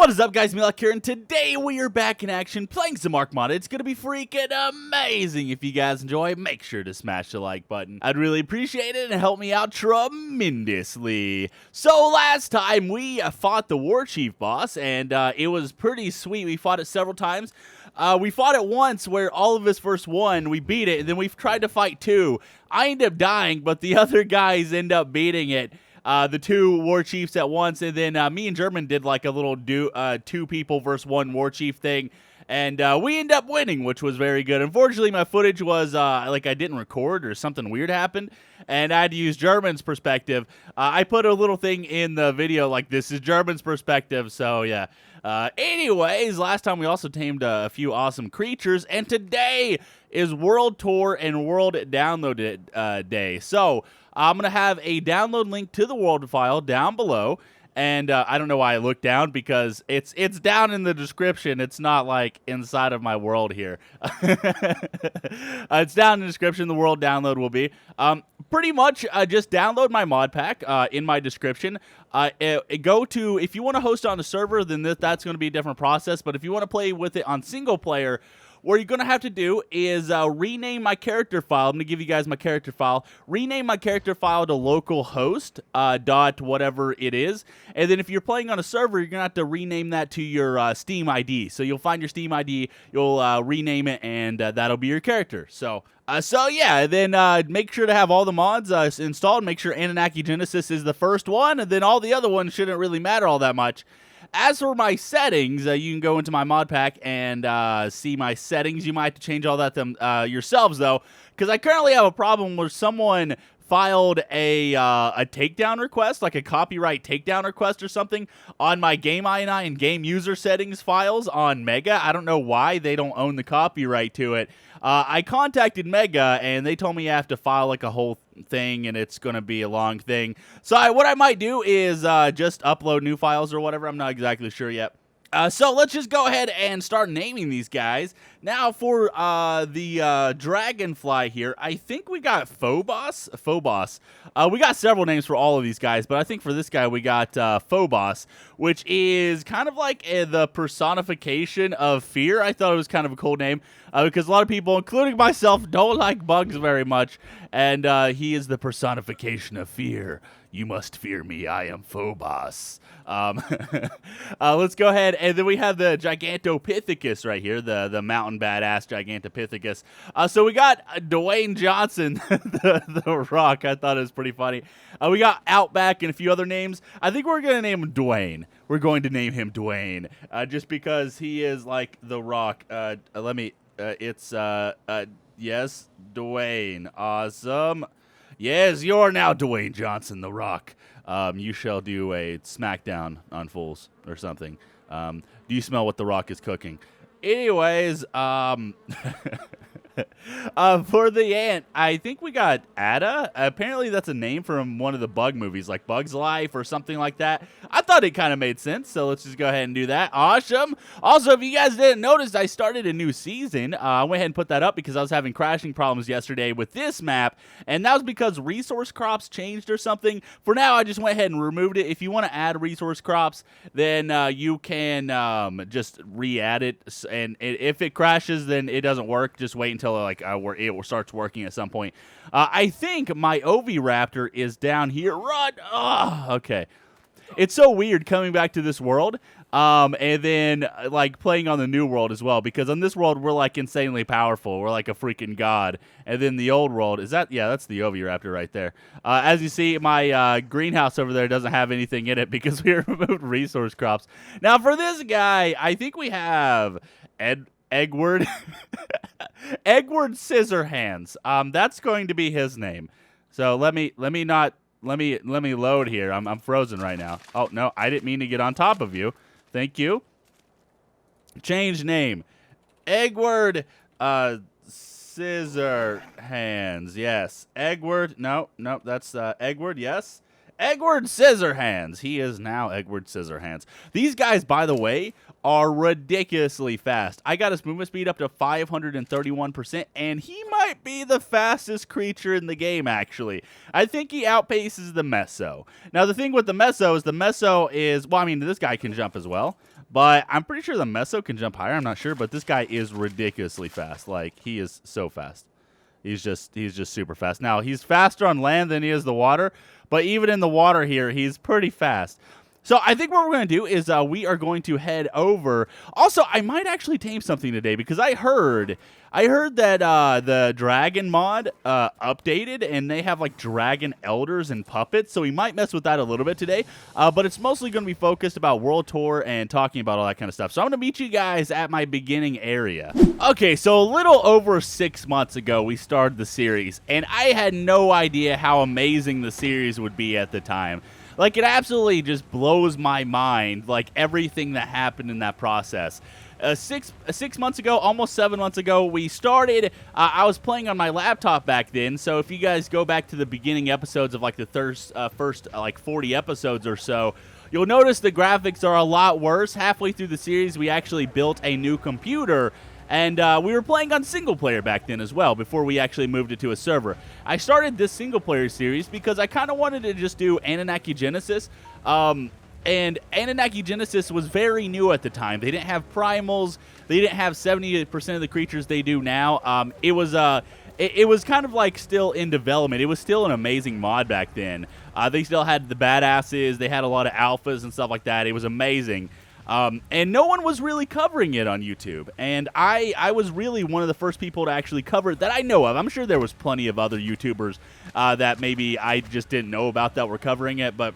What is up, guys? Meatylock here, and today we are back in action playing some ARK mod. It's going to be freaking amazing. If you guys enjoy, make sure to smash the like button. I'd really appreciate it and help me out tremendously. So last time we fought the War Chief boss, and it was pretty sweet. We fought it several times. We fought it once where all of us first won. We beat it, and then we've tried to fight two. I end up dying, but the other guys end up beating it. The two war chiefs at once, and then me and German did like a little two people versus one war chief thing, and we ended up winning, which was very good. Unfortunately, my footage was like I didn't record or something weird happened, and I had to use German's perspective. I put a little thing in the video like this is German's perspective, so yeah. Anyways, last time we also tamed a few awesome creatures, and today is World Tour and World Download Day. So I'm going to have a download link to the world file down below, and I don't know why I looked down because it's down in the description. It's not like inside of my world here. It's down in the description. The world download will be. Pretty much just download my mod pack in my description. Go to, if you want to host on a server, then that's going to be a different process. But if you want to play with it on single player, what you're going to have to do is rename my character file. I'm going to give you guys my character file. Rename my character file to localhost dot whatever it is. And then if you're playing on a server, you're going to have to rename that to your Steam ID. So you'll find your Steam ID, you'll rename it, and that'll be your character. So yeah, then make sure to have all the mods installed. Make sure Annunaki Genesis is the first one, and then all the other ones shouldn't really matter all that much. As for my settings, you can go into my mod pack and see my settings. You might have to change all that yourselves, though, because I currently have a problem where someone filed a takedown request, like a copyright takedown request or something, on my Game INI and Game User Settings files on Mega. I don't know why they don't own the copyright to it. I contacted Mega, and they told me I have to file like a whole thing, and it's going to be a long thing. So what I might do is just upload new files or whatever. I'm not exactly sure yet. So let's just go ahead and start naming these guys. Now for the Dragonfly here, I think we got Phobos. We got several names for all of these guys, but I think for this guy we got Phobos, which is kind of like the personification of fear. I thought it was kind of a cool name because a lot of people, including myself, don't like bugs very much, and he is the personification of fear. You must fear me, I am Phobos. Let's go ahead, and then we have the Gigantopithecus right here, the mountain badass Gigantopithecus. So we got Dwayne Johnson, the Rock. I thought it was pretty funny. We got Outback and a few other names. I think we're going to name him Dwayne. We're going to name him Dwayne, just because he is like the Rock. Yes, Dwayne. Awesome. Yes, you're now Dwayne Johnson, The Rock. You shall do a smackdown on fools or something. Do you smell what The Rock is cooking? Anyways, for the ant, I think we got Ada. Apparently that's a name from one of the Bug movies, like Bug's Life or something like that. I thought it kind of made sense, so let's just go ahead and do that. Awesome. Also, if you guys didn't notice, I started a new season. I went ahead and put that up because I was having crashing problems yesterday with this map, and that was because resource crops changed or something. For now, I just went ahead and removed it. If you want to add resource crops, then you can just re-add it, and if it crashes, then it doesn't work. Just wait until like it starts working at some point. I think my Oviraptor is down here. Run! Oh, okay. It's so weird coming back to this world, and then like playing on the new world as well. Because on this world we're like insanely powerful. We're like a freaking god. And then the old world is that? Yeah, that's the Oviraptor right there. As you see, my greenhouse over there doesn't have anything in it because we removed resource crops. Now for this guy, I think we have Eggward. Eggward Scissorhands. That's going to be his name. So let me load here. I'm frozen right now. Oh no, I didn't mean to get on top of you. Thank you. Change name. Eggward Scissorhands. Yes. Eggward. No, that's Eggward. Yes. Edward Scissorhands. He is now Edward Scissorhands. These guys, by the way, are ridiculously fast. I got his movement speed up to 531%, and he might be the fastest creature in the game, actually. I think he outpaces the Meso. Now, the thing with the Meso is, well, I mean, this guy can jump as well, but I'm pretty sure the Meso can jump higher. I'm not sure, but this guy is ridiculously fast. Like, he is so fast. He's just super fast. Now, he's faster on land than he is the water, but even in the water here, he's pretty fast. So I think what we're going to do is we are going to head over. Also, I might actually tame something today because I heard that the dragon mod updated and they have like dragon elders and puppets. So we might mess with that a little bit today. But it's mostly going to be focused about World Tour and talking about all that kind of stuff. So I'm going to meet you guys at my beginning area. Okay, so a little over 6 months ago, we started the series. And I had no idea how amazing the series would be at the time. Like, it absolutely just blows my mind, like, everything that happened in that process. 6 months ago, almost 7 months ago, we started. I was playing on my laptop back then, so if you guys go back to the beginning episodes of, like, the first, like, 40 episodes or so, you'll notice the graphics are a lot worse. Halfway through the series, we actually built a new computer, and we were playing on single player back then as well, before we actually moved it to a server. I started this single player series because I kind of wanted to just do Annunaki Genesis. And Annunaki Genesis was very new at the time. They didn't have primals. They didn't have 70% of the creatures they do now. It was kind of like still in development. It was still an amazing mod back then. They still had the badasses. They had a lot of alphas and stuff like that. It was amazing. And no one was really covering it on YouTube. And I was really one of the first people to actually cover it that I know of. I'm sure there was plenty of other YouTubers that maybe I just didn't know about that were covering it. But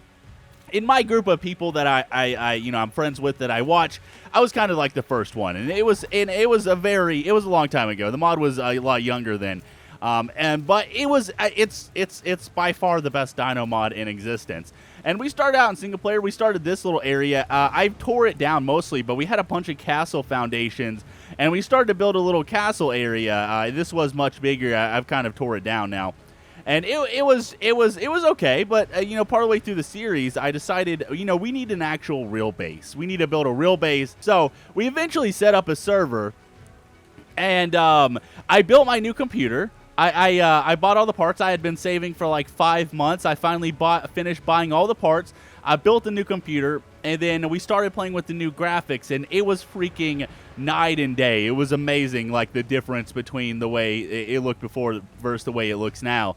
in my group of people that I'm friends with that I watch, I was kind of like the first one. And it was a long time ago. The mod was a lot younger then. But it's by far the best Dino mod in existence. And we started out in single player. We started this little area. I tore it down mostly, but we had a bunch of castle foundations, and we started to build a little castle area. This was much bigger. I've kind of tore it down now, and it was okay. But part of the way through the series, I decided we need an actual real base. We need to build a real base. So we eventually set up a server, and I built my new computer. I bought all the parts. I had been saving for like 5 months. I finally finished buying all the parts. I built a new computer, and then we started playing with the new graphics, and it was freaking night and day. It was amazing, like the difference between the way it looked before versus the way it looks now.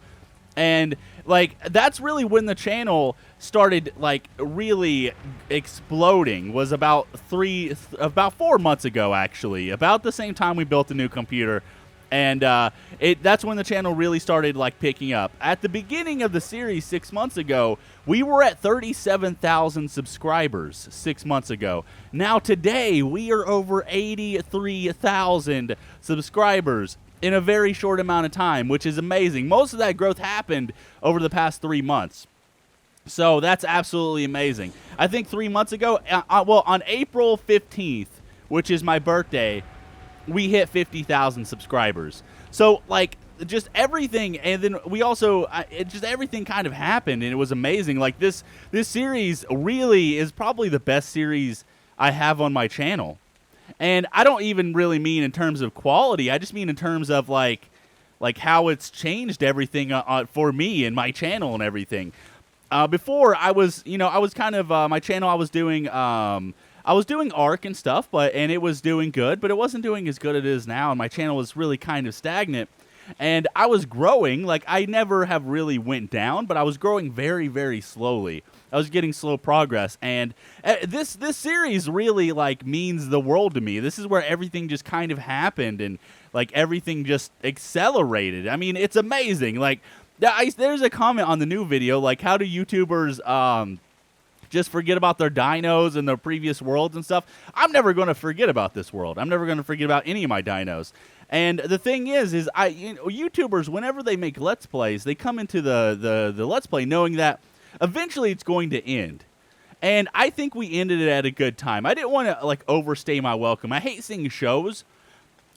And like that's really when the channel started like really exploding. Was about 4 months ago, actually, about the same time we built the new computer. And that's when the channel really started like picking up. At the beginning of the series 6 months ago, we were at 37,000 subscribers 6 months ago. Now today, we are over 83,000 subscribers in a very short amount of time, which is amazing. Most of that growth happened over the past 3 months. So that's absolutely amazing. I think 3 months ago, on April 15th, which is my birthday, we hit 50,000 subscribers. So, like, just everything, and then we also, just everything kind of happened, and it was amazing. Like, this series really is probably the best series I have on my channel. And I don't even really mean in terms of quality. I just mean in terms of, like how it's changed everything for me and my channel and everything. Before, I was kind of, my channel, I was doing ARK and stuff, and it was doing good, but it wasn't doing as good as it is now, and my channel was really kind of stagnant. And I was growing, like I never have really went down, but I was growing very, very slowly. I was getting slow progress, and this series really like means the world to me. This is where everything just kind of happened, and like everything just accelerated. I mean, it's amazing. Like there's a comment on the new video, like how do YouTubers just forget about their dinos and their previous worlds and stuff? I'm never going to forget about this world. I'm never going to forget about any of my dinos. And the thing is YouTubers, whenever they make Let's Plays, they come into the Let's Play knowing that eventually it's going to end. And I think we ended it at a good time. I didn't want to like overstay my welcome. I hate seeing shows.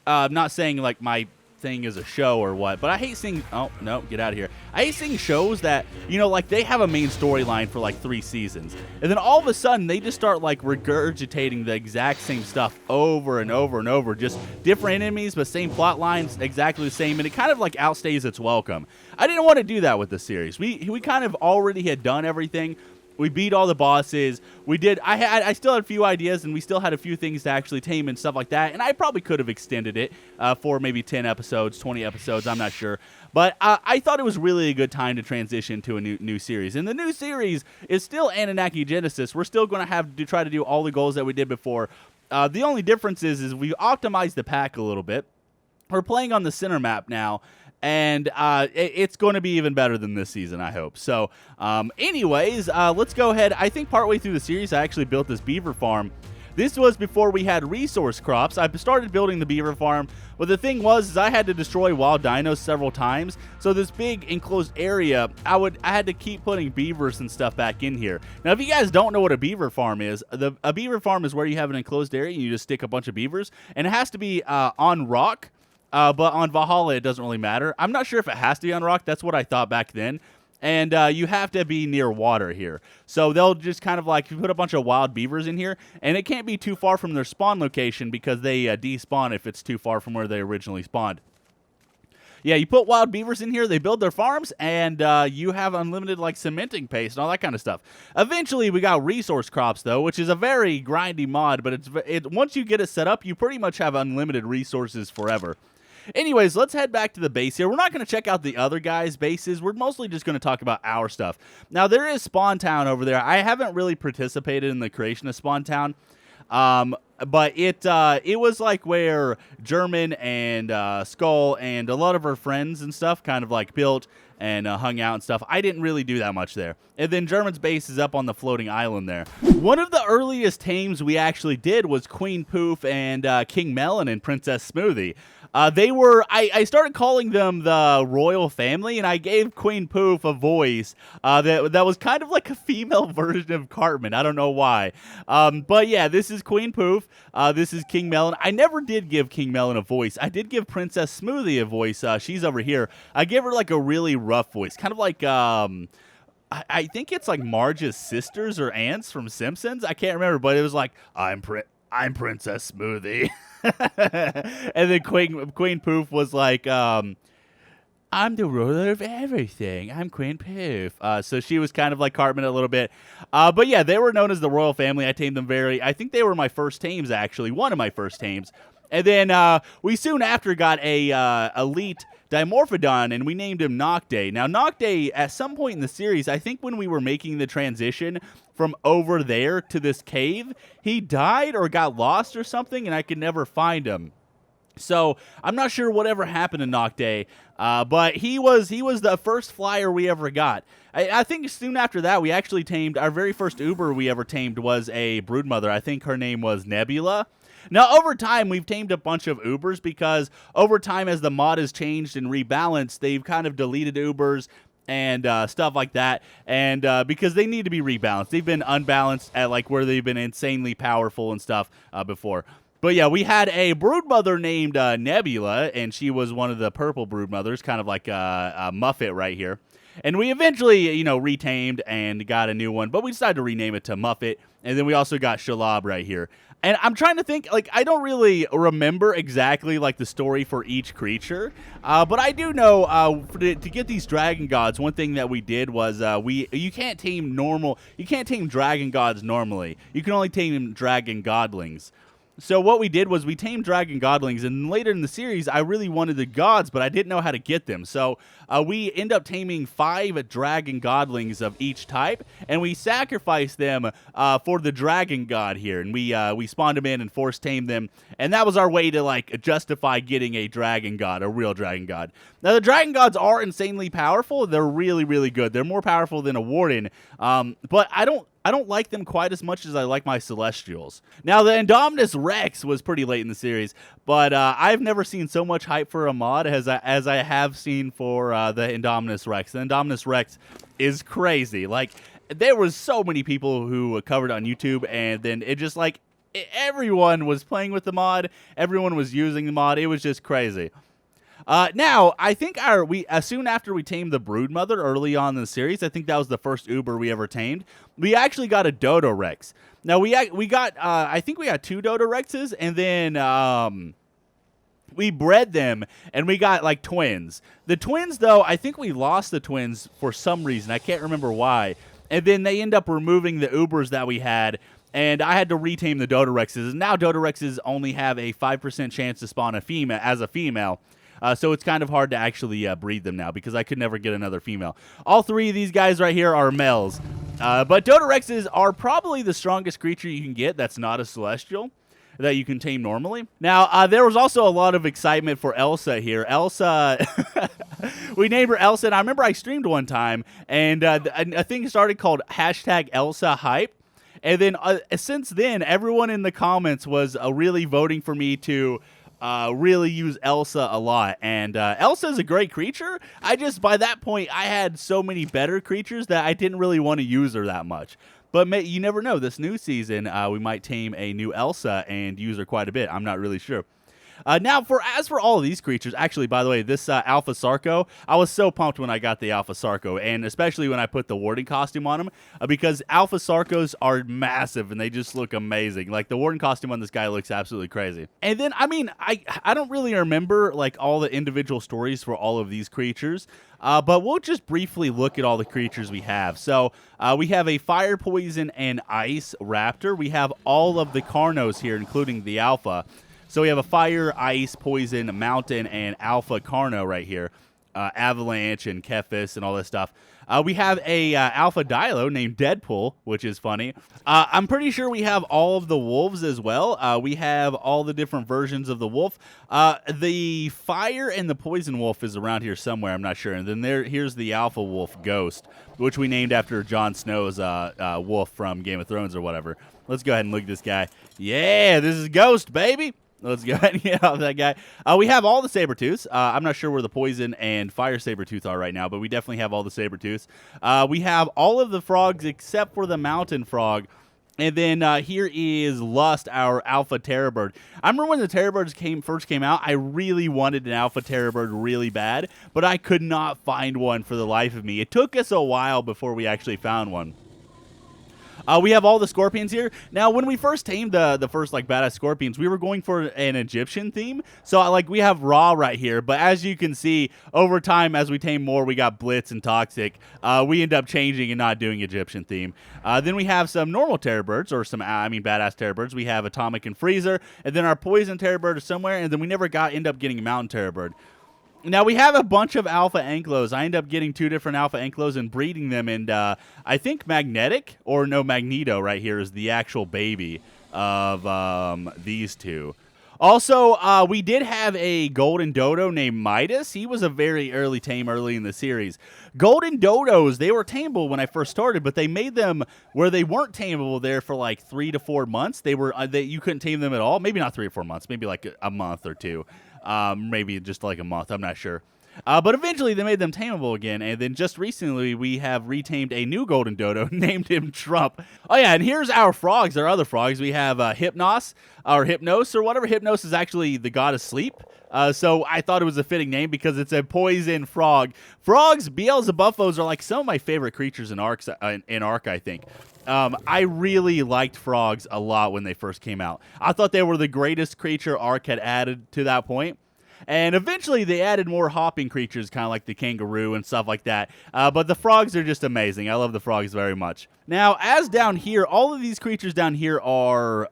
I'm not saying like my thing is a show or what, but I hate seeing, oh, no, get out of here. I hate seeing shows that, you know, like they have a main storyline for like 3 seasons, and then all of a sudden they just start like regurgitating the exact same stuff over and over and over, just different enemies, but same plot lines, exactly the same, and it kind of like outstays its welcome. I didn't want to do that with the series. We kind of already had done everything. We beat all the bosses. We did. I still had a few ideas, and we still had a few things to actually tame and stuff like that. And I probably could have extended it for maybe 10 episodes, 20 episodes. I'm not sure. But I thought it was really a good time to transition to a new series. And the new series is still Annunaki Genesis. We're still going to have to try to do all the goals that we did before. The only difference is we optimized the pack a little bit. We're playing on the center map now. And it's going to be even better than this season, I hope. So, anyways, let's go ahead. I think partway through the series, I actually built this beaver farm. This was before we had resource crops. I started building the beaver farm, but the thing was I had to destroy wild dinos several times. So this big enclosed area, I had to keep putting beavers and stuff back in here. Now, if you guys don't know what a beaver farm is, a beaver farm is where you have an enclosed area and you just stick a bunch of beavers, and it has to be on rock. But on Valhalla, it doesn't really matter. I'm not sure if it has to be on rock. That's what I thought back then. And you have to be near water here. So they'll just kind of like put a bunch of wild beavers in here. And it can't be too far from their spawn location because they despawn if it's too far from where they originally spawned. Yeah, you put wild beavers in here, they build their farms, and you have unlimited like cementing paste and all that kind of stuff. Eventually, we got resource crops, though, which is a very grindy mod, but once you get it set up, you pretty much have unlimited resources forever. Anyways, let's head back to the base here. We're not going to check out the other guys' bases. We're mostly just going to talk about our stuff. Now, there is Spawn Town over there. I haven't really participated in the creation of Spawn Town, but it was like where German and Skull and a lot of our friends and stuff kind of like built and hung out and stuff. I didn't really do that much there. And then German's base is up on the floating island there. One of the earliest tames we actually did was Queen Poof and King Melon and Princess Smoothie. I started calling them the royal family, and I gave Queen Poof a voice that was kind of like a female version of Cartman. I don't know why. But yeah, this is Queen Poof. This is King Melon. I never did give King Melon a voice. I did give Princess Smoothie a voice. She's over here. I gave her like a really rough voice, kind of like I think it's like Marge's sisters or aunts from Simpsons. I can't remember, but it was like I'm Princess Smoothie. And then Queen Poof was like, I'm the ruler of everything. I'm Queen Poof. So she was kind of like Cartman a little bit. But yeah, they were known as the royal family. I tamed them I think they were my first tames, actually. One of my first tames. And then we soon after got a elite Dimorphodon, and we named him Nocday. Now, Nocday, at some point in the series, I think when we were making the transition from over there to this cave, he died or got lost or something, and I could never find him. So I'm not sure whatever happened to Nocday, but he was the first flyer we ever got. I think soon after that, we actually tamed, our very first Uber we ever tamed was a broodmother. I think her name was Nebula. Now, over time, we've tamed a bunch of Ubers because over time, as the mod has changed and rebalanced, they've kind of deleted Ubers and stuff like that, and because they need to be rebalanced. They've been unbalanced at like where they've been insanely powerful and stuff before. But yeah, we had a broodmother named Nebula, and she was one of the purple broodmothers, kind of like a Muffet right here. And we eventually, retamed and got a new one, but we decided to rename it to Muffet, and then we also got Shalab right here. And I'm trying to think, like, I don't really remember exactly, like, the story for each creature, but I do know to get these dragon gods, one thing that we did was you can't tame dragon gods normally. You can only tame dragon godlings. So what we did was we tamed dragon godlings, and later in the series, I really wanted the gods, but I didn't know how to get them. So we end up taming 5 dragon godlings of each type, and we sacrificed them for the dragon god here, and we spawned them in and force tamed them, and that was our way to like justify getting a dragon god, a real dragon god. Now the dragon gods are insanely powerful. They're really, really good. They're more powerful than a warden, but I don't like them quite as much as I like my Celestials. Now, the Indominus Rex was pretty late in the series, but I've never seen so much hype for a mod as I have seen for the Indominus Rex. The Indominus Rex is crazy. Like, there was so many people who covered on YouTube, and then it just like, everyone was playing with the mod. Everyone was using the mod. It was just crazy. Now, I think soon after we tamed the Broodmother early on in the series, I think that was the first Uber we ever tamed, we actually got a Dodo Rex. Now, we got, I think we got 2 Dodo Rexes, and then we bred them, and we got, like, twins. The twins, though, I think we lost the twins for some reason. I can't remember why. And then they end up removing the Ubers that we had, and I had to retame the Dodo Rexes. And now Dodo Rexes only have a 5% chance to spawn a female. So it's kind of hard to actually breed them now because I could never get another female. All 3 of these guys right here are males. But Dodo Rexes are probably the strongest creature you can get that's not a celestial that you can tame normally. Now, there was also a lot of excitement for Elsa here. Elsa, we named her Elsa, and I remember I streamed one time, and a thing started called #ElsaHype. And then since then, everyone in the comments was really voting for me to really use Elsa a lot. And Elsa is a great creature. By that point, I had so many better creatures that I didn't really want to use her that much. But you never know. This new season, we might tame a new Elsa and use her quite a bit. I'm not really sure. Now, as for all of these creatures, actually, by the way, this Alpha Sarco, I was so pumped when I got the Alpha Sarco, and especially when I put the Warden costume on him, because Alpha Sarcos are massive, and they just look amazing. Like, the Warden costume on this guy looks absolutely crazy. And then, I mean, I don't really remember, like, all the individual stories for all of these creatures, but we'll just briefly look at all the creatures we have. So, we have a Fire, Poison, and Ice Raptor. We have all of the Carnos here, including the Alpha. So we have a Fire, Ice, Poison, Mountain, and Alpha Carno right here. Avalanche and Kephis and all this stuff. We have a Alpha Dilo named Deadpool, which is funny. I'm pretty sure we have all of the wolves as well. We have all the different versions of the wolf. The Fire and the Poison Wolf is around here somewhere. I'm not sure. And then here's the Alpha Wolf Ghost, which we named after Jon Snow's wolf from Game of Thrones or whatever. Let's go ahead and look at this guy. Yeah, this is Ghost, baby. Let's go ahead and get off that guy. We have all the Sabertooths. I'm not sure where the Poison and Fire Sabertooth are right now, but we definitely have all the Sabertooths. We have all of the frogs except for the Mountain Frog. And then here is Lust, our Alpha Terrorbird. I remember when the Terrorbirds first came out, I really wanted an Alpha Terrorbird really bad, but I could not find one for the life of me. It took us a while before we actually found one. We have all the scorpions here. Now, when we first tamed the first, like, badass scorpions, we were going for an Egyptian theme. So, like, we have Ra right here. But as you can see, over time, as we tame more, we got Blitz and Toxic. We end up changing and not doing Egyptian theme. Then we have some normal Terrorbirds, or badass Terrorbirds. We have Atomic and Freezer. And then our Poison Terrorbird is somewhere. And then we never end up getting a Mountain Terrorbird. Now, we have a bunch of Alpha Anklos. I end up getting 2 different Alpha Anklos and breeding them, and I think Magneto right here is the actual baby of these 2. Also, we did have a Golden Dodo named Midas. He was a very early tame early in the series. Golden Dodos, they were tameable when I first started, but they made them where they weren't tameable there for like 3 to 4 months. You couldn't tame them at all. Maybe not 3 or 4 months, maybe like a month or 2. Maybe just like a month, I'm not sure. But eventually they made them tameable again, and then just recently we have retamed a new Golden Dodo, named him Trump. Oh yeah, and here's our frogs, our other frogs. We have Hypnos, or Hypnos, or whatever. Hypnos is actually the god of sleep. So I thought it was a fitting name because it's a poison frog. Frogs, Beelzebuffos, are like some of my favorite creatures in ARK, I think. I really liked frogs a lot when they first came out. I thought they were the greatest creature ARK had added to that point. And eventually they added more hopping creatures, kind of like the kangaroo and stuff like that. But the frogs are just amazing. I love the frogs very much. Now, as down here, all of these creatures down here are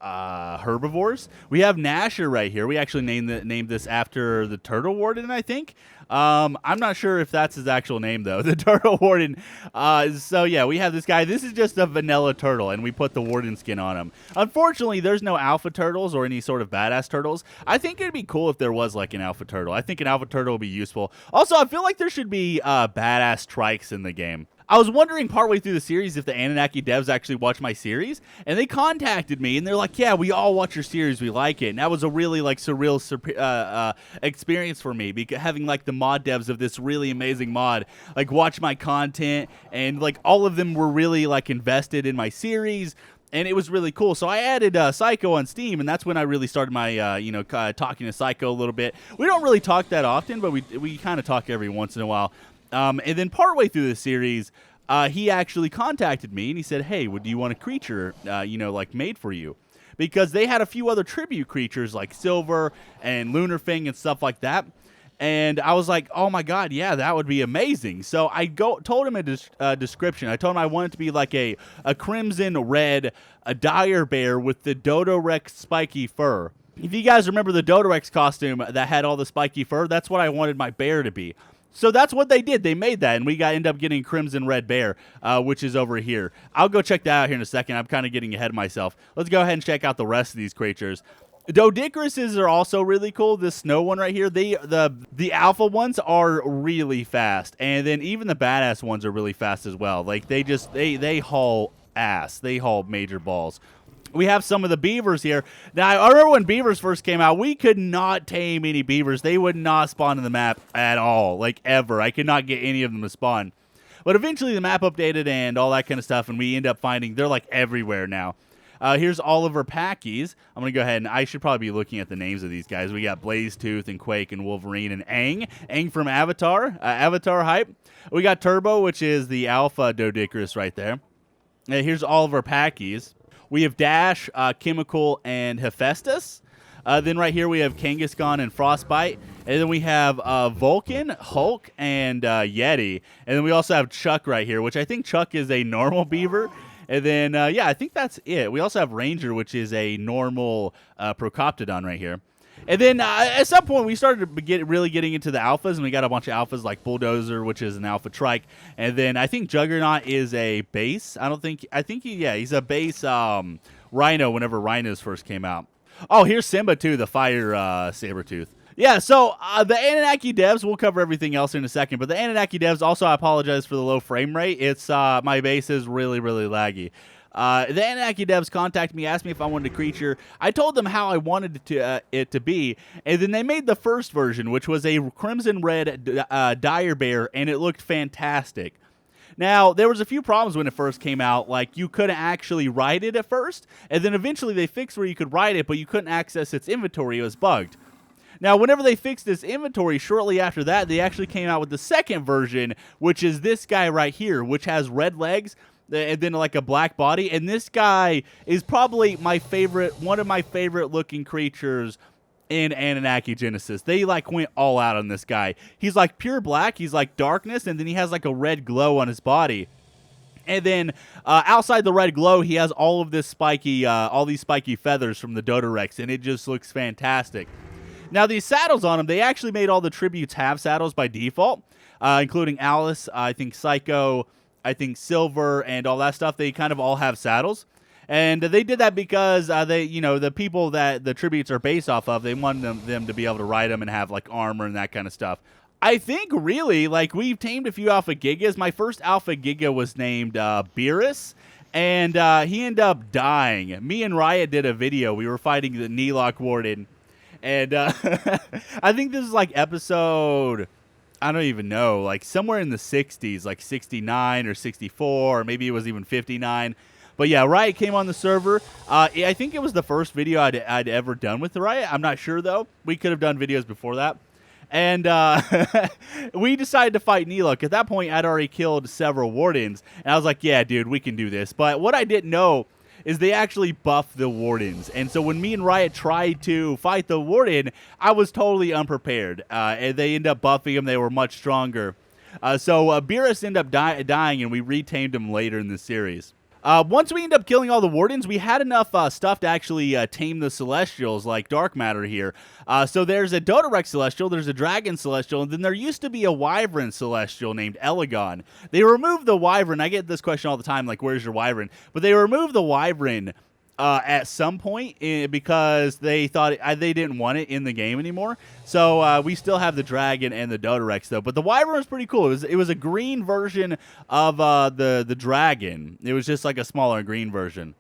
herbivores. We have Gnasher right here. We actually named this after the Turtle Warden, I think. I'm not sure if that's his actual name, though. The Turtle Warden. So, yeah, we have this guy. This is just a vanilla turtle, and we put the Warden skin on him. Unfortunately, there's no alpha turtles or any sort of badass turtles. I think it'd be cool if there was, like, an alpha turtle. I think an alpha turtle would be useful. Also, I feel like there should be badass trikes in the game. I was wondering partway through the series if the Annunaki devs actually watch my series, and they contacted me, and they're like, yeah, we all watch your series, we like it. And that was a really, like, surreal experience for me, because having, like, the mod devs of this really amazing mod, like, watch my content, and, like, all of them were really, like, invested in my series. and it was really cool. So I added Psycho on Steam, and that's when I really started my, talking to Psycho a little bit. We don't really talk that often, but we kind of talk every once in a while. And then partway through the series, he actually contacted me, and he said, hey, do you want a creature, made for you? Because they had a few other tribute creatures like Silver and Lunarfang and stuff like that. And I was like, oh my god, yeah, that would be amazing. So I told him a description. I told him I wanted it to be like a crimson red, a dire bear with the Dodo Rex spiky fur. If you guys remember the Dodo Rex costume that had all the spiky fur, that's what I wanted my bear to be. So that's what they did. They made that, and we ended up getting Crimson Red Bear, which is over here. I'll go check that out here in a second. I'm kind of getting ahead of myself. Let's go ahead and check out the rest of these creatures. Dodicaruses are also really cool. This snow one right here, the alpha ones are really fast, and then even the badass ones are really fast as well. Like they haul ass. They haul major balls. We have some of the beavers here. Now, I remember when beavers first came out, we could not tame any beavers. They would not spawn in the map at all, like ever. I could not get any of them to spawn. But eventually the map updated and all that kind of stuff, and we end up finding they're like everywhere now. Here's Oliver Packies. I'm going to go ahead, and I should probably be looking at the names of these guys. We got Blazetooth and Quake and Wolverine and Aang. Aang from Avatar, Avatar hype. We got Turbo, which is the alpha Dodicarus right there. Here's Oliver Packies. We have Dash, Chemical, and Hephaestus. Then right here we have Kangaskhan and Frostbite. And then we have Vulcan, Hulk, and Yeti. And then we also have Chuck right here, which I think Chuck is a normal beaver. And then, I think that's it. We also have Ranger, which is a normal Procoptodon right here. And then at some point, we started really getting into the alphas, and we got a bunch of alphas like Bulldozer, which is an alpha trike. And then I think Juggernaut is a base. He's a base Rhino whenever Rhinos first came out. Oh, here's Simba, too, the fire Sabretooth. Yeah, so the Annunaki devs, we'll cover everything else in a second, but the Annunaki devs, also I apologize for the low frame rate. It's my base is really, really laggy. The Annunaki devs contacted me, asked me if I wanted a creature. I told them how I wanted it to be, and then they made the first version, which was a crimson red dire bear, and it looked fantastic. Now, there was a few problems when it first came out, like you couldn't actually ride it at first, and then eventually they fixed where you could ride it, but you couldn't access its inventory. It was bugged. Now, whenever they fixed this inventory, shortly after that, they actually came out with the second version, which is this guy right here, which has red legs and then like a black body. And this guy is probably one of my favorite looking creatures in Annunaki Genesis. They like went all out on this guy. He's like pure black. He's like darkness, and then he has like a red glow on his body. And then outside the red glow, he has all these spiky feathers from the Dodorex, and it just looks fantastic. Now, these saddles on him, they actually made all the tributes have saddles by default, including Alice, I think Psycho, I think Silver, and all that stuff. They kind of all have saddles. And they did that because the people that the tributes are based off of, they wanted them to be able to ride them and have like armor and that kind of stuff. I think really, like, we've tamed a few Alpha Gigas. My first Alpha Giga was named Beerus, and he ended up dying. Me and Riot did a video. We were fighting the Meatylock Warden. And I think this is like episode, I don't even know, like somewhere in the 60s, like 69 or 64, or maybe it was even 59. But yeah, Riot came on the server. I think it was the first video I'd ever done with the Riot. I'm not sure, though. We could have done videos before that. And we decided to fight Meatylock. At that point, I'd already killed several Wardens. And I was like, yeah, dude, we can do this. But what I didn't know is they actually buff the Wardens. And so when me and Riot tried to fight the Warden, I was totally unprepared. And they ended up buffing him. They were much stronger. So Beerus ended up dying, and we retamed him later in the series. Once we ended up killing all the Wardens, we had enough stuff to actually tame the Celestials, like Dark Matter here. So there's a Dodorex Celestial, there's a Dragon Celestial, and then there used to be a Wyvern Celestial named Elegon. They removed the Wyvern. I get this question all the time, like, where's your Wyvern? But they removed the Wyvern at some point because they thought they didn't want it in the game anymore. So we still have the Dragon and the Dodorex, though. But the Wyvern was pretty cool. It was a green version of the Dragon. It was just like a smaller green version.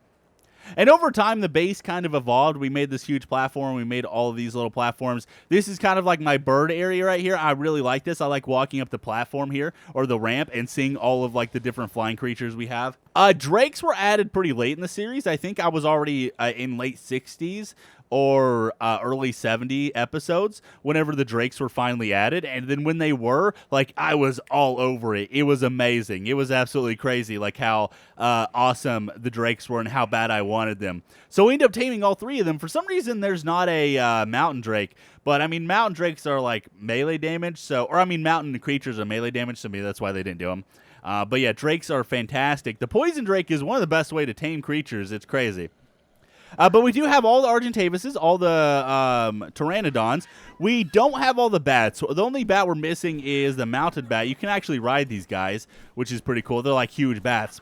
And over time, the base kind of evolved. We made this huge platform. We made all of these little platforms. This is kind of like my bird area right here. I really like this. I like walking up the platform here, or the ramp, and seeing all of like the different flying creatures we have. Drakes were added pretty late in the series. I think I was already in late 60s or early 70 episodes whenever the Drakes were finally added. And then when they were, like, I was all over it. It was amazing. It was absolutely crazy, like how awesome the Drakes were and how bad I wanted them. So we ended up taming all 3 of them. For some reason, there's not a mountain Drake. But, I mean, mountain Drakes are, like, melee damage. So, or, I mean, mountain creatures are melee damage. So maybe that's why they didn't do them. But, yeah, Drakes are fantastic. The Poison Drake is one of the best way to tame creatures. It's crazy. But we do have all the Argentavises, all the Pteranodons. We don't have all the bats. So the only bat we're missing is the mounted bat. You can actually ride these guys, which is pretty cool. They're like huge bats.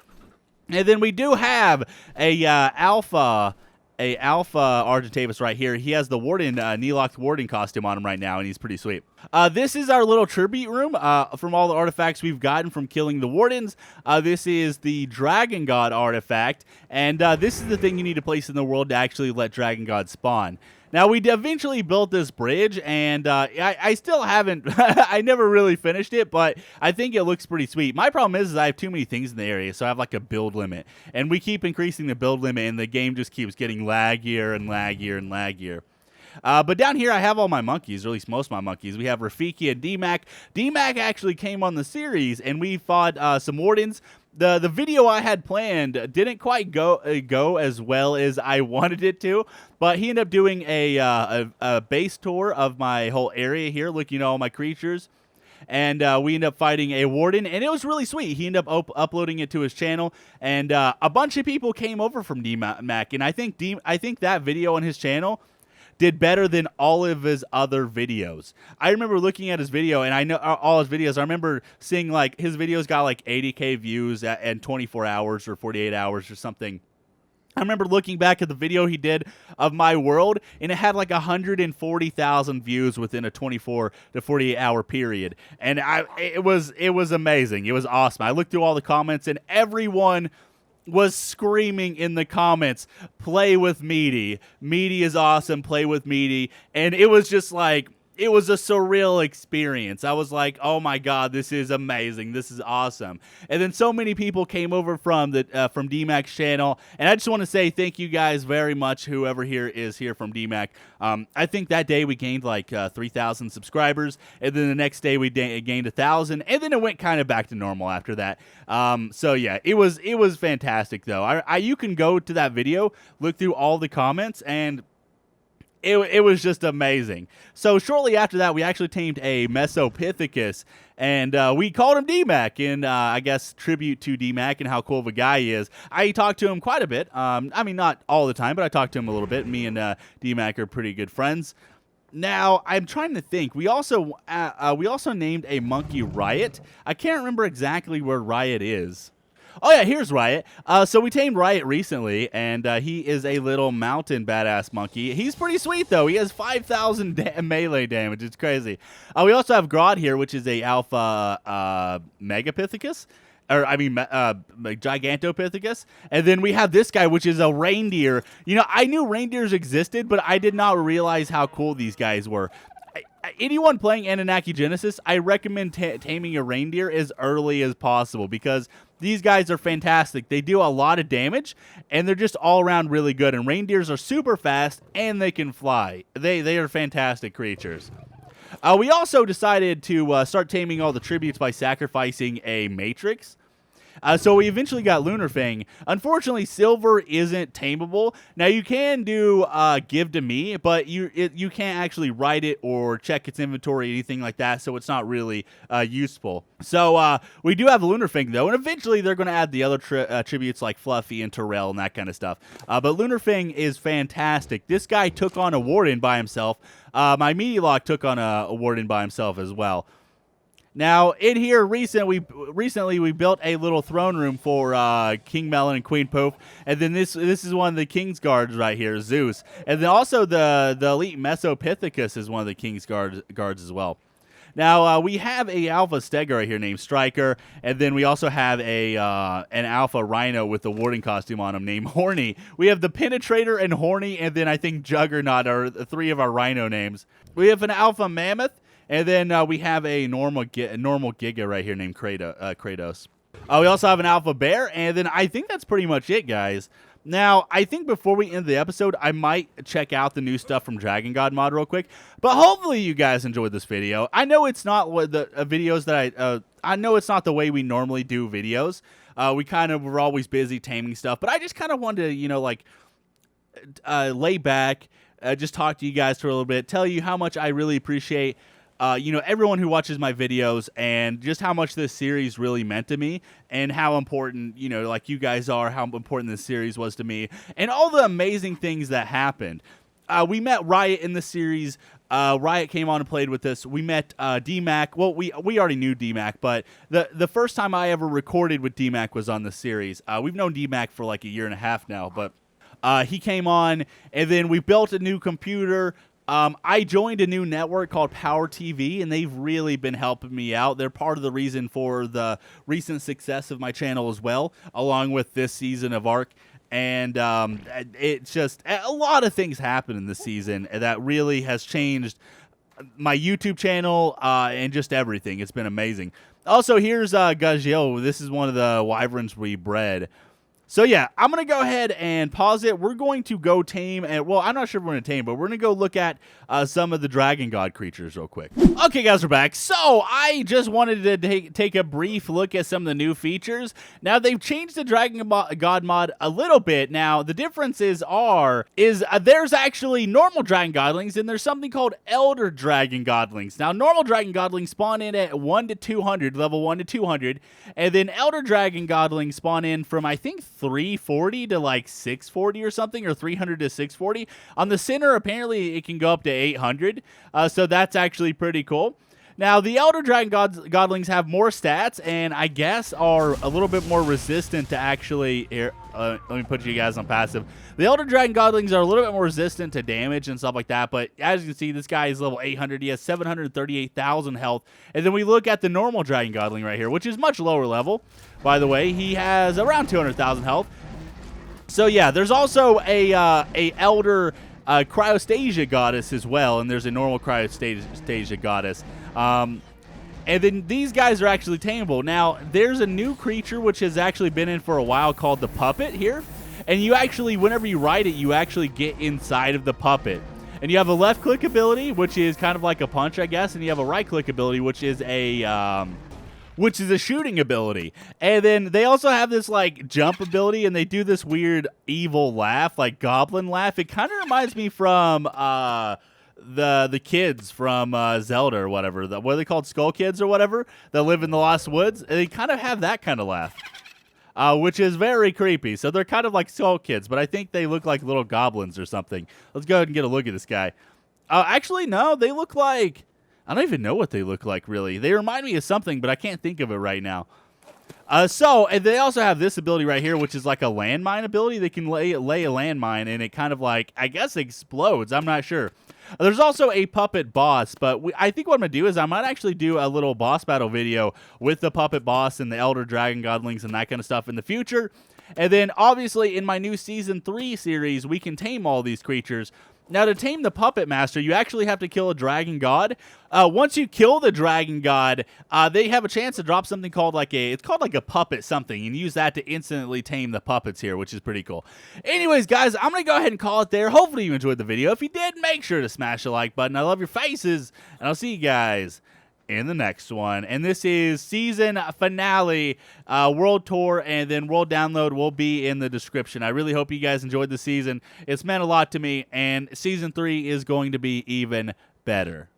And then we do have a alpha Argentavis right here. He has the Warden, Meatylock Warden costume on him right now, and he's pretty sweet. This is our little tribute room from all the artifacts we've gotten from killing the Wardens. This is the Dragon God artifact, and this is the thing you need to place in the world to actually let Dragon God spawn. Now, we eventually built this bridge, and I still haven't, I never really finished it, but I think it looks pretty sweet. My problem is I have too many things in the area, so I have like a build limit. And we keep increasing the build limit, and the game just keeps getting laggier and laggier and laggier. But down here, I have all my monkeys, or at least most of my monkeys. We have Rafiki and D-Mac. D-Mac actually came on the series, and we fought some Wardens. The video I had planned didn't quite go as well as I wanted it to, but he ended up doing a base tour of my whole area here, looking at all my creatures. And we ended up fighting a Warden, and it was really sweet. He ended up uploading it to his channel, and a bunch of people came over from D-Mac, and I think that video on his channel did better than all of his other videos. I remember looking at his video, and I know all his videos. I remember seeing like his videos got like 80K views in 24 hours or 48 hours or something. I remember looking back at the video he did of my world, and it had like 140,000 views within a 24 to 48 hour period. And it was amazing. It was awesome. I looked through all the comments, and everyone was screaming in the comments, play with Meaty. Meaty is awesome, play with Meaty. And it was just like, it was a surreal experience. I was like, oh my God, this is amazing. This is awesome. And then so many people came over from D-Mac's channel. And I just want to say thank you guys very much, whoever here is here from D-Mac. I think that day we gained like 3,000 subscribers. And then the next day we gained 1,000. And then it went kind of back to normal after that. So yeah, it was fantastic though. You can go to that video, look through all the comments, and it was just amazing. So shortly after that, we actually tamed a Mesopithecus, and we called him D-Mac in, I guess, tribute to D-Mac and how cool of a guy he is. I talked to him quite a bit. I mean, not all the time, but I talked to him a little bit. Me and D-Mac are pretty good friends. Now, I'm trying to think. We also named a monkey Riot. I can't remember exactly where Riot is. Oh, yeah, here's Riot. So we tamed Riot recently, and he is a little mountain badass monkey. He's pretty sweet, though. He has 5,000 melee damage. It's crazy. We also have Grodd here, which is a alpha Megapithecus. Or, I mean, Gigantopithecus. And then we have this guy, which is a reindeer. You know, I knew reindeers existed, but I did not realize how cool these guys were. Anyone playing Annunaki Genesis, I recommend taming a reindeer as early as possible because these guys are fantastic. They do a lot of damage, and they're just all around really good. And reindeers are super fast, and they can fly. They are fantastic creatures. We also decided to start taming all the tributes by sacrificing a Matrix. So we eventually got Lunar Fang. Unfortunately, Silver isn't tameable. Now, you can do Give to Me, but you can't actually write it or check its inventory, anything like that, so it's not really useful. So we do have Lunar Fang, though, and eventually they're going to add the other tributes like Fluffy and Terrell and that kind of stuff. But Lunar Fang is fantastic. This guy took on a Warden by himself. My Meatylock took on a Warden by himself as well. Now, in here, recently we built a little throne room for King Melon and Queen Poof, and then this is one of the King's Guards right here, Zeus. And then also the elite Mesopithecus is one of the King's Guards as well. Now, we have a alpha stega right here named Striker, and then we also have a an alpha rhino with the warden costume on him named Horny. We have the Penetrator and Horny, and then I think Juggernaut are three of our rhino names. We have an alpha mammoth, and then we have a normal Giga right here named Kratos. We also have an alpha bear, and then I think that's pretty much it, guys. Now, I think before we end the episode, I might check out the new stuff from Dragon God mod real quick. But hopefully you guys enjoyed this video. I know it's not what the videos that I know it's not the way we normally do videos. We kind of were always busy taming stuff, but I just kind of wanted to, you know, like lay back, just talk to you guys for a little bit, tell you how much I really appreciate you know, everyone who watches my videos and just how much this series really meant to me and how important, you know, like you guys are, how important this series was to me and all the amazing things that happened. We met Riot in the series. Riot came on and played with us. We met D-Mac. Well, we already knew D-Mac, but the first time I ever recorded with D-Mac was on the series. We've known D-Mac for like a year and a half now, but he came on, and then we built a new computer. I joined a new network called Power TV, and they've really been helping me out. They're part of the reason for the recent success of my channel as well, along with this season of ARK. And it's just a lot of things happen in this season that really has changed my YouTube channel and just everything. It's been amazing. Also, here's Gagio. This is one of the wyverns we bred. So yeah, I'm going to go ahead and pause it. We're going to go tame, and well, I'm not sure if we're going to tame, but we're going to go look at some of the Dragon God creatures real quick. Okay, guys, we're back. So I just wanted to take a brief look at some of the new features. Now, they've changed the Dragon God mod a little bit. Now, the differences there's actually normal Dragon Godlings, and there's something called Elder Dragon Godlings. Now, normal Dragon Godlings spawn in at 1 to 200, level 1 to 200, and then Elder Dragon Godlings spawn in from, I think, 340 to like 640 or something, or 300 to 640. On the center, apparently it can go up to 800, so that's actually pretty cool. Now, the Elder Dragon Godlings have more stats, and I guess are a little bit more resistant to actually... Here, let me put you guys on passive. The Elder Dragon Godlings are a little bit more resistant to damage and stuff like that, but as you can see, this guy is level 800. He has 738,000 health. And then we look at the normal Dragon Godling right here, which is much lower level. By the way, he has around 200,000 health. So yeah, there's also a Elder Cryostasia Goddess as well, and there's a normal Cryostasia Goddess. And then these guys are actually tameable. Now, there's a new creature which has actually been in for a while called the Puppet here. And you actually, whenever you ride it, you actually get inside of the puppet. And you have a left-click ability, which is kind of like a punch, I guess. And you have a right-click ability, which is a shooting ability. And then they also have this, like, jump ability, and they do this weird evil laugh, like goblin laugh. It kind of reminds me from the kids from Zelda or whatever. What are they called? Skull Kids or whatever? That live in the Lost Woods. And they kind of have that kind of laugh. Which is very creepy. So they're kind of like Skull Kids, but I think they look like little goblins or something. Let's go ahead and get a look at this guy. Actually, no, they look like... I don't even know what they look like, really. They remind me of something, but I can't think of it right now. And they also have this ability right here, which is like a landmine ability. They can lay a landmine, and it kind of like, I guess, explodes. I'm not sure. There's also a puppet boss, but I think what I'm going to do is I might actually do a little boss battle video with the puppet boss and the Elder Dragon Godlings and that kind of stuff in the future. And then, obviously, in my new Season 3 series, we can tame all these creatures. Now, to tame the Puppet Master, you actually have to kill a Dragon God. Once you kill the Dragon God, they have a chance to drop something called it's called like a puppet something, and use that to instantly tame the puppets here, which is pretty cool. Anyways, guys, I'm going to go ahead and call it there. Hopefully you enjoyed the video. If you did, make sure to smash the like button. I love your faces, and I'll see you guys in the next one. And this is season finale, world tour, and then world download will be in the description. I really hope you guys enjoyed the season. It's meant a lot to me, and season 3 is going to be even better.